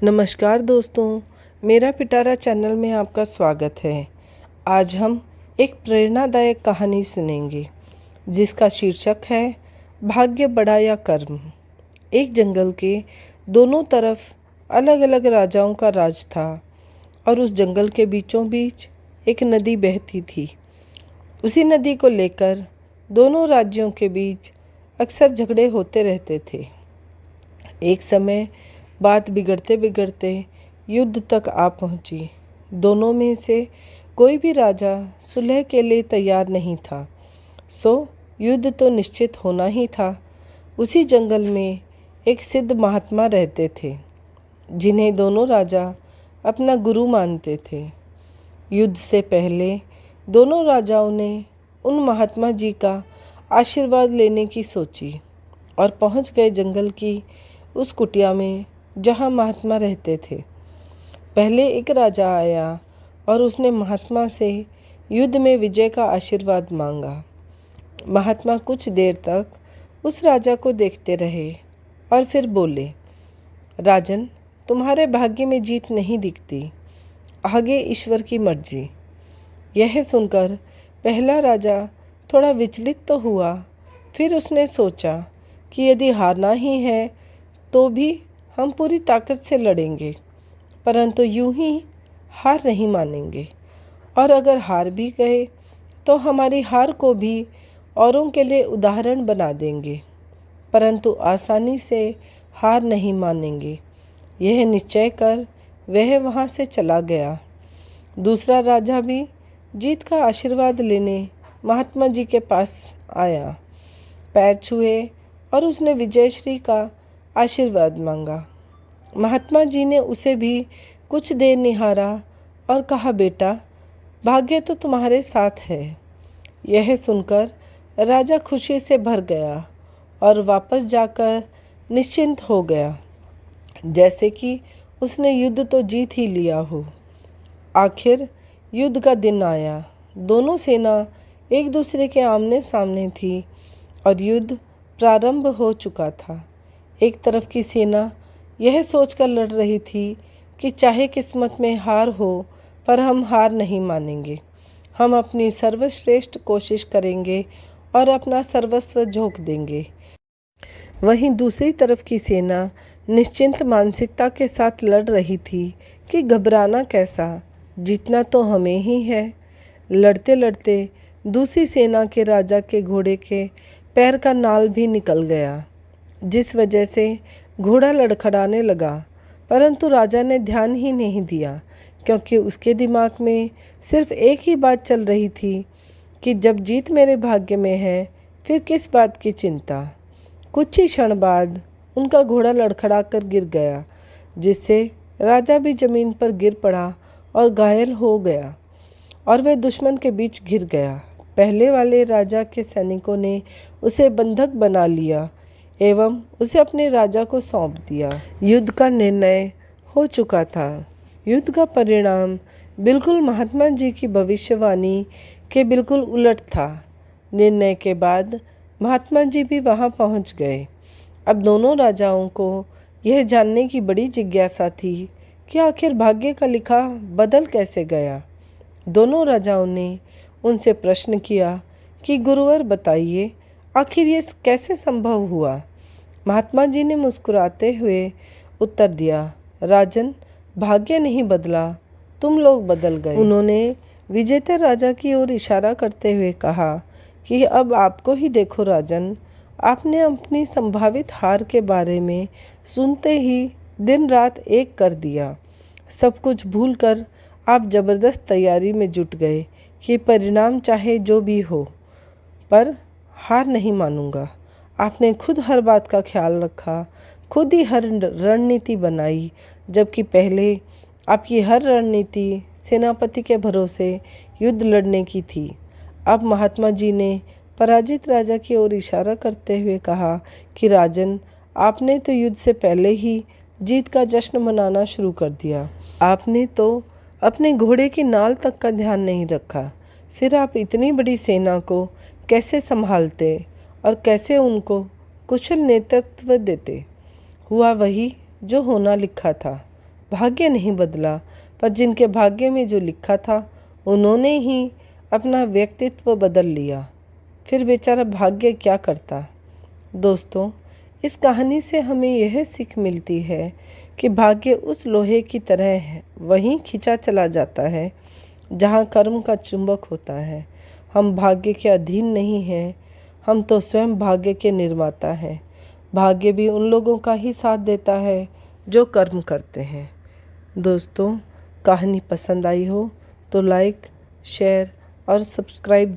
नमस्कार दोस्तों, मेरा पिटारा चैनल में आपका स्वागत है। आज हम एक प्रेरणादायक कहानी सुनेंगे जिसका शीर्षक है भाग्य बड़ा या कर्म। एक जंगल के दोनों तरफ अलग अलग राजाओं का राज था और उस जंगल के बीचों बीच एक नदी बहती थी। उसी नदी को लेकर दोनों राज्यों के बीच अक्सर झगड़े होते रहते थे। एक समय बात बिगड़ते बिगड़ते युद्ध तक आ पहुंची। दोनों में से कोई भी राजा सुलह के लिए तैयार नहीं था, सो युद्ध तो निश्चित होना ही था। उसी जंगल में एक सिद्ध महात्मा रहते थे जिन्हें दोनों राजा अपना गुरु मानते थे। युद्ध से पहले दोनों राजाओं ने उन महात्मा जी का आशीर्वाद लेने की सोची और पहुंच गए जंगल की उस कुटिया में जहाँ महात्मा रहते थे। पहले एक राजा आया और उसने महात्मा से युद्ध में विजय का आशीर्वाद मांगा। महात्मा कुछ देर तक उस राजा को देखते रहे और फिर बोले, राजन, तुम्हारे भाग्य में जीत नहीं दिखती, आगे ईश्वर की मर्जी। यह सुनकर पहला राजा थोड़ा विचलित तो हुआ, फिर उसने सोचा कि यदि हारना ही है तो भी हम पूरी ताकत से लड़ेंगे, परंतु यूं ही हार नहीं मानेंगे, और अगर हार भी गए तो हमारी हार को भी औरों के लिए उदाहरण बना देंगे, परंतु आसानी से हार नहीं मानेंगे। यह निश्चय कर वह वहाँ से चला गया। दूसरा राजा भी जीत का आशीर्वाद लेने महात्मा जी के पास आया, पैर छुए और उसने विजयश्री का आशीर्वाद मांगा। महात्मा जी ने उसे भी कुछ देर निहारा और कहा, बेटा, भाग्य तो तुम्हारे साथ है। यह सुनकर राजा खुशी से भर गया और वापस जाकर निश्चिंत हो गया, जैसे कि उसने युद्ध तो जीत ही लिया हो। आखिर युद्ध का दिन आया। दोनों सेना एक दूसरे के आमने सामने थी और युद्ध प्रारंभ हो चुका था। एक तरफ की सेना यह सोचकर लड़ रही थी कि चाहे किस्मत में हार हो, पर हम हार नहीं मानेंगे। हम अपनी सर्वश्रेष्ठ कोशिश करेंगे और अपना सर्वस्व झोंक देंगे। वहीं दूसरी तरफ की सेना निश्चिंत मानसिकता के साथ लड़ रही थी कि घबराना कैसा, जीतना तो हमें ही है। लड़ते लड़ते दूसरी सेना के राजा के घोड़े के पैर का नाल भी निकल गया, जिस वजह से घोड़ा लड़खड़ाने लगा, परंतु राजा ने ध्यान ही नहीं दिया, क्योंकि उसके दिमाग में सिर्फ एक ही बात चल रही थी कि जब जीत मेरे भाग्य में है, फिर किस बात की चिंता। कुछ ही क्षण बाद उनका घोड़ा लड़खड़ा कर गिर गया, जिससे राजा भी जमीन पर गिर पड़ा और घायल हो गया और वह दुश्मन के बीच घिर गया। पहले वाले राजा के सैनिकों ने उसे बंधक बना लिया एवं उसे अपने राजा को सौंप दिया। युद्ध का निर्णय हो चुका था। युद्ध का परिणाम बिल्कुल महात्मा जी की भविष्यवाणी के बिल्कुल उलट था। निर्णय के बाद महात्मा जी भी वहां पहुंच गए। अब दोनों राजाओं को यह जानने की बड़ी जिज्ञासा थी कि आखिर भाग्य का लिखा बदल कैसे गया। दोनों राजाओं ने उनसे प्रश्न किया कि गुरुवर, बताइए, आखिर ये कैसे संभव हुआ। महात्मा जी ने मुस्कुराते हुए उत्तर दिया, राजन, भाग्य नहीं बदला, तुम लोग बदल गए। उन्होंने विजेता राजा की ओर इशारा करते हुए कहा कि अब आपको ही देखो राजन, आपने अपनी संभावित हार के बारे में सुनते ही दिन रात एक कर दिया। सब कुछ भूलकर आप जबरदस्त तैयारी में जुट गए कि परिणाम चाहे जो भी हो, पर हार नहीं मानूंगा। आपने खुद हर बात का ख्याल रखा, खुद ही हर रणनीति बनाई, जबकि पहले आपकी हर रणनीति सेनापति के भरोसे युद्ध लड़ने की थी। अब महात्मा जी ने पराजित राजा की ओर इशारा करते हुए कहा कि राजन, आपने तो युद्ध से पहले ही जीत का जश्न मनाना शुरू कर दिया। आपने तो अपने घोड़े की नाल तक का ध्यान नहीं रखा। फिर आप इतनी बड़ी सेना को कैसे संभालते और कैसे उनको कुशल नेतृत्व देते। हुआ वही जो होना लिखा था। भाग्य नहीं बदला, पर जिनके भाग्य में जो लिखा था उन्होंने ही अपना व्यक्तित्व बदल लिया। फिर बेचारा भाग्य क्या करता। दोस्तों, इस कहानी से हमें यह सीख मिलती है कि भाग्य उस लोहे की तरह है, वहीं खींचा चला जाता है जहाँ कर्म का चुंबक होता है। हम भाग्य के अधीन नहीं हैं, हम तो स्वयं भाग्य के निर्माता हैं। भाग्य भी उन लोगों का ही साथ देता है जो कर्म करते हैं। दोस्तों, कहानी पसंद आई हो तो लाइक, शेयर और सब्सक्राइब